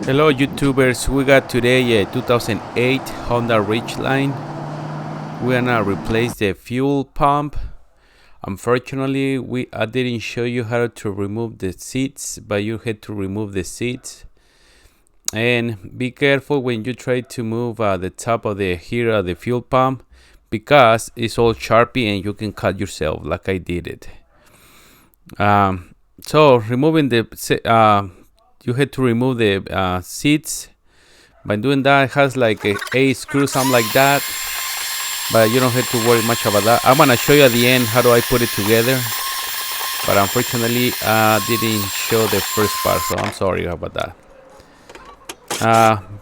Hello YouTubers, we got today a 2008 Honda Ridgeline. We're gonna replace the fuel pump. Unfortunately, I didn't show you how to remove the seats, but you had to remove the seats. And be careful when you try to move the top of the fuel pump, because it's all sharpy and you can cut yourself like I did it. So removing you had to remove the seats. By doing that, it has like a screw, something like that, but you don't have to worry much about that. I'm gonna show you at the end how do I put it together, but unfortunately didn't show the first part, so I'm sorry about that.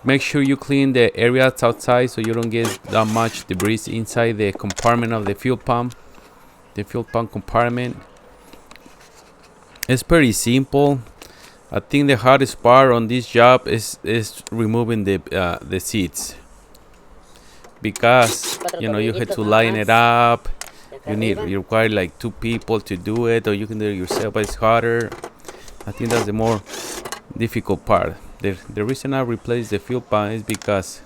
Make sure you clean the areas outside so you don't get that much debris inside the compartment of the fuel pump compartment. It's pretty simple. I think the hardest part on this job is removing the seats, because you have to line it up. You require like 2 people to do it, or you can do it yourself, but it's harder. I think that's the more difficult part. The reason I replaced the fuel pump is because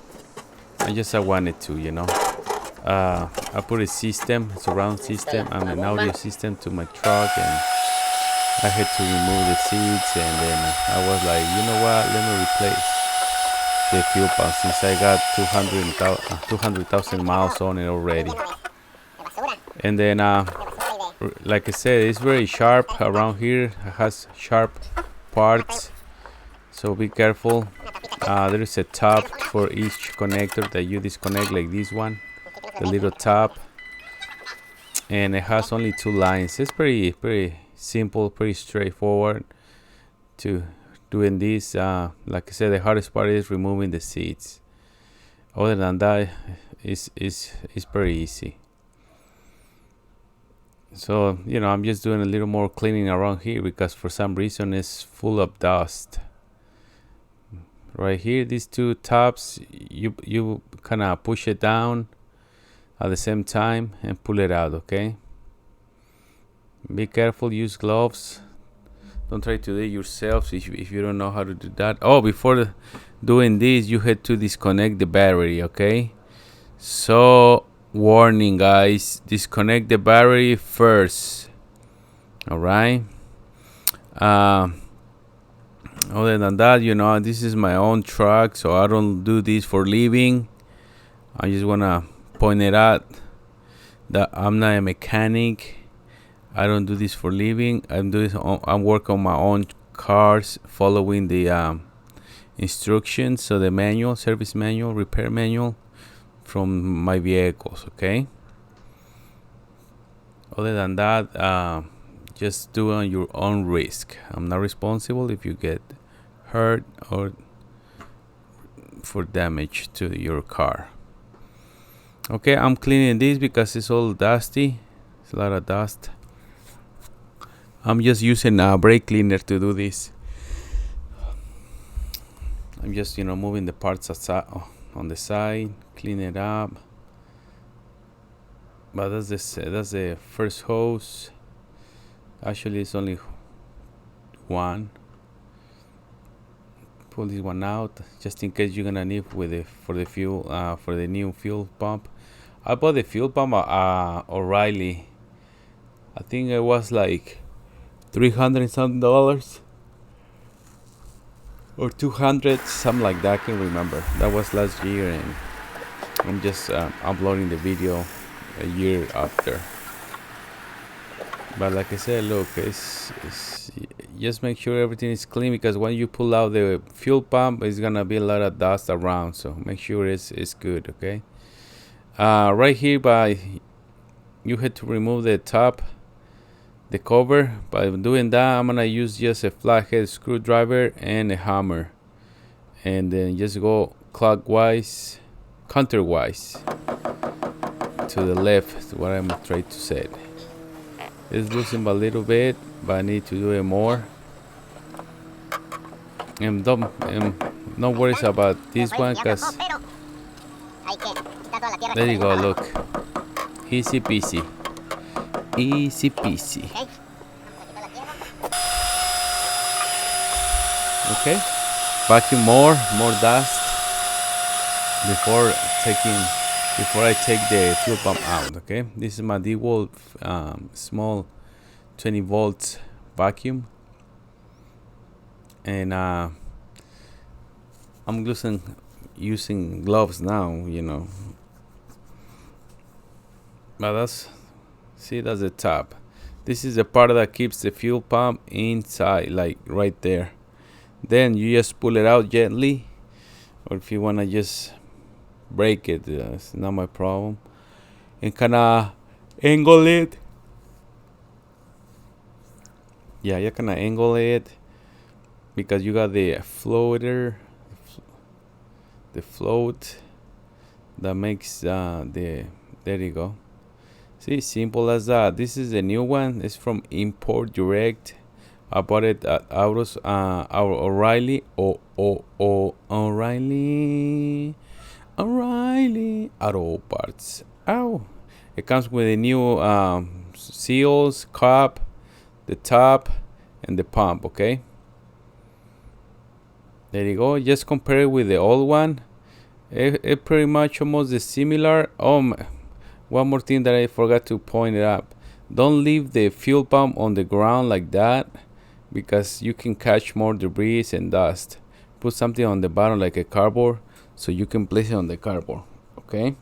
I wanted to, I put a surround system and an audio system to my truck, and I had to remove the seats, and then I was like, you know what, let me replace the fuel pump since I got 200,000 miles on it already. And then like I said, it's very sharp around here. It has sharp parts, so be careful. There is a top for each connector that you disconnect, like this one, the little top, and it has only 2 lines. It's pretty simple, pretty straightforward to doing this. Like I said, the hardest part is removing the seats. Other than that, it's pretty easy. So I'm just doing a little more cleaning around here because for some reason it's full of dust. Right here, these 2 tops, you kind of push it down at the same time and pull it out. Okay, be careful, use gloves, don't try to do it yourself if you don't know how to do that. Oh, before doing this, you had to disconnect the battery. Okay, so warning guys, disconnect the battery first. All right. Other than that, this is my own truck, so I don't do this for living. I just wanna point it out that I'm not a mechanic. I don't do this for living. I'm working on my own cars, following the instructions, so the manual, service manual, repair manual from my vehicles. Okay. Other than that, just do on your own risk. I'm not responsible if you get hurt or for damage to your car. Okay, I'm cleaning this because it's all dusty. It's a lot of dust. I'm just using a brake cleaner to do this. I'm just moving the parts aside, on the side, clean it up. But that's the first hose. Actually, it's only one. Pull this one out just in case you're gonna need for the fuel, for the new fuel pump. I bought the fuel pump O'Reilly. I think it was like $300 something or 200, something like that. I can't remember. That was last year, and I'm just uploading the video a year after. But like I said, look, it's just make sure everything is clean, because when you pull out the fuel pump, it's gonna be a lot of dust around, so make sure it's good. Okay. Right here, you had to remove the top, the cover. By doing that, I'm gonna use just a flathead screwdriver and a hammer, and then just go counterwise to the left. What I'm trying to say. It's losing a little bit, but I need to do it more. And no worries about this one, because there you go. Look, easy peasy. Okay, vacuum more dust before I take the fuel pump out. Okay, this is my DeWalt small 20 volts vacuum, and I'm using gloves now, but that's the top. This is the part that keeps the fuel pump inside, like right there. Then you just pull it out gently, or if you want to just break it, it's not my problem, and kind of angle it. Yeah, you kind of angle it because you got the float that makes there you go. See, simple as that. This is the new one. It's from Import Direct. I bought it at O'Reilly Auto Parts. Ow! It comes with a new seals, cap, the top, and the pump. Okay. There you go. Just compare it with the old one. It pretty much almost is similar. One more thing that I forgot to point it up. Don't leave the fuel pump on the ground like that, because you can catch more debris and dust. Put something on the bottom like a cardboard, so you can place it on the cardboard. Okay.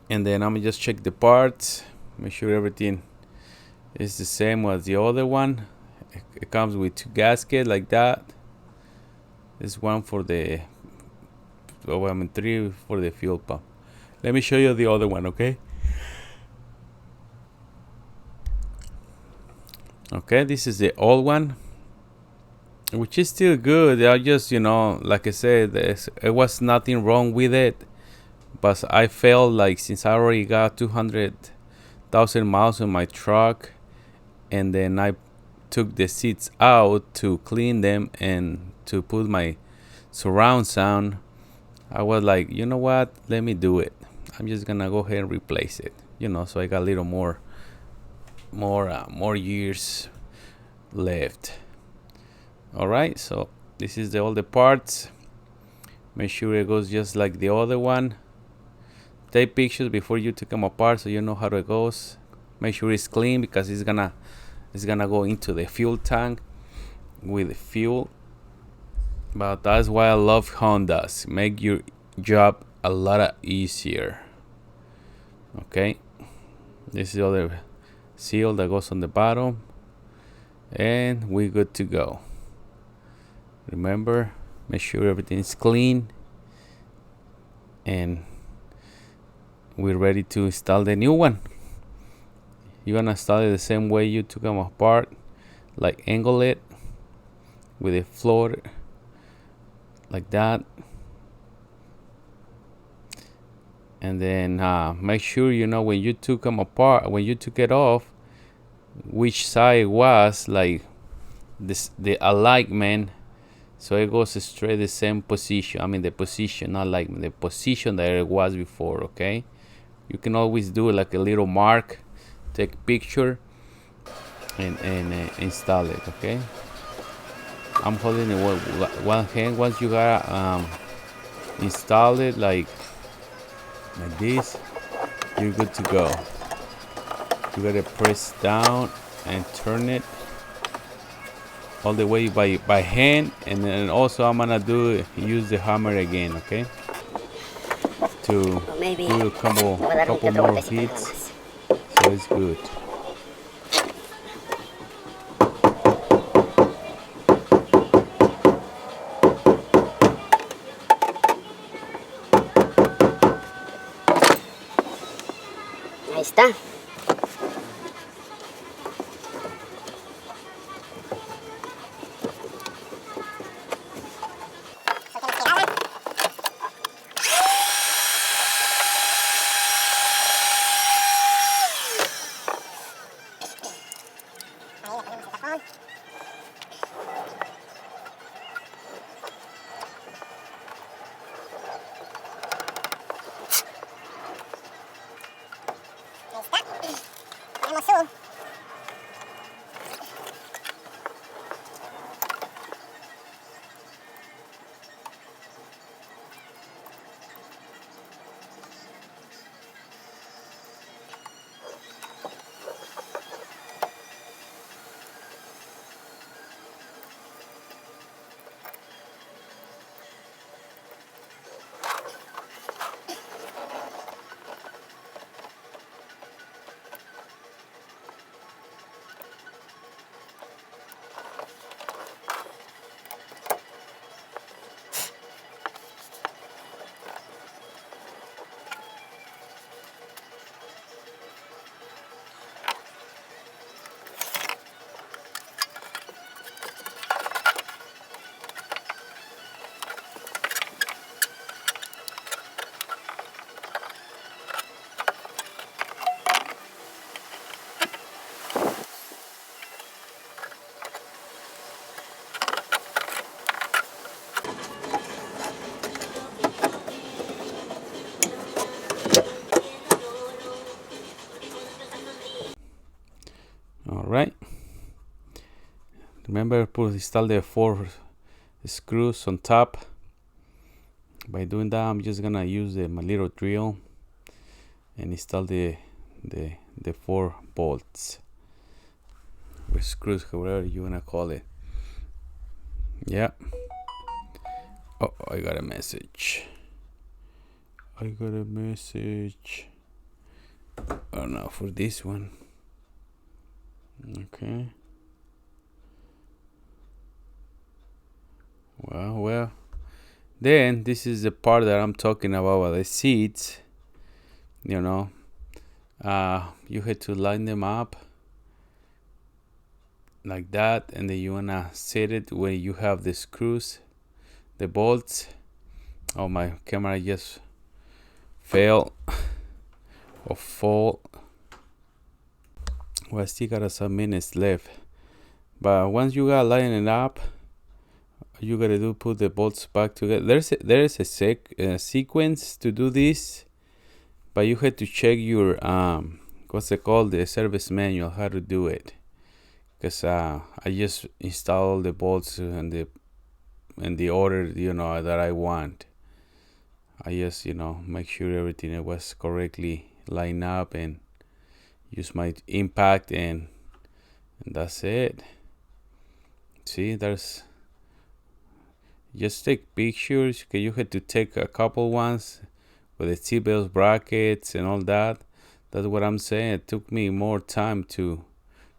And then I'm gonna just check the parts, make sure everything is the same as the other one. It comes with 2 gaskets like that. This one for the 3 for the fuel pump. Let me show you the other one, okay? Okay, this is the old one, which is still good. I just, like I said, it was nothing wrong with it, but I felt like since I already got 200,000 miles on my truck, and then I took the seats out to clean them and to put my surround sound, I was like, you know what? Let me do it. I'm just gonna go ahead and replace it. So I got a little more years left. All right. So this is all the parts. Make sure it goes just like the other one. Take pictures before you take them apart so you know how it goes. Make sure it's clean because it's gonna go into the fuel tank with the fuel. But that's why I love Hondas. Make your job a lot easier. Okay, this is the other seal that goes on the bottom, and we're good to go. Remember, make sure everything is clean, and we're ready to install the new one. You're gonna install it the same way you took them apart, like angle it with a floor like that, and then make sure when you took them apart, when you took it off, which side was like this, the alignment, so it goes straight the same position. I mean the position, not like the position that it was before. Okay, you can always do like a little mark, take a picture, and install it. Okay, I'm holding it one hand. Once you gotta install it like this, you're good to go. You gotta press down and turn it all the way by hand, and then also I'm gonna use the hammer again, okay, to do a couple more hits, so it's good. Ahí está. Ahí está. remember, install the 4 screws on top. By doing that, I'm just gonna use my little drill and install the 4 bolts with screws, however you wanna call it. Yeah. Oh, I got a message. Oh no, for this one. Okay. Well. Then this is the part that I'm talking about the seats. You know, you had to line them up like that, and then you wanna set it where you have the screws, the bolts. Oh, my camera just fell or fall. Well, I still got some minutes left, but once you got lining up, you gotta put the bolts back together. There's a sequence to do this, but you had to check your what's it called, the service manual, how to do it, because I just installed the bolts and the order that I want. I just make sure everything was correctly lined up and use my impact, and that's it. See, there's just take pictures, because you had to take a couple ones with the seatbelt brackets and all that. That's what I'm saying. It took me more time to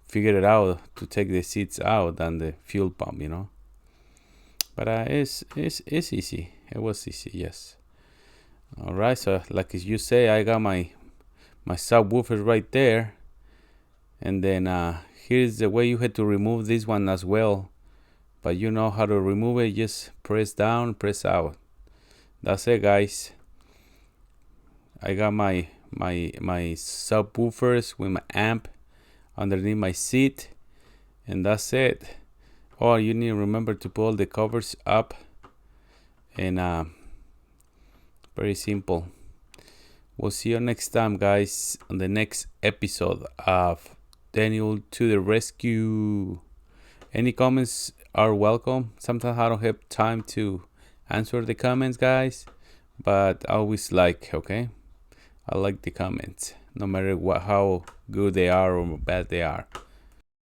figure it out, to take the seats out, than the fuel pump, But it's easy. It was easy, yes. All right, so like as you say, I got my subwoofer right there, and then here's the way you had to remove this one as well. But you know how to remove it. Just press down, press out. That's it, guys. I got my subwoofers with my amp underneath my seat, and that's it. Oh, you need to remember to pull the covers up, and very simple. We'll see you next time, guys, on the next episode of Daniel to the Rescue. Any comments are welcome. Sometimes I don't have time to answer the comments, guys, but I always okay? I like the comments, no matter how good they are or bad they are.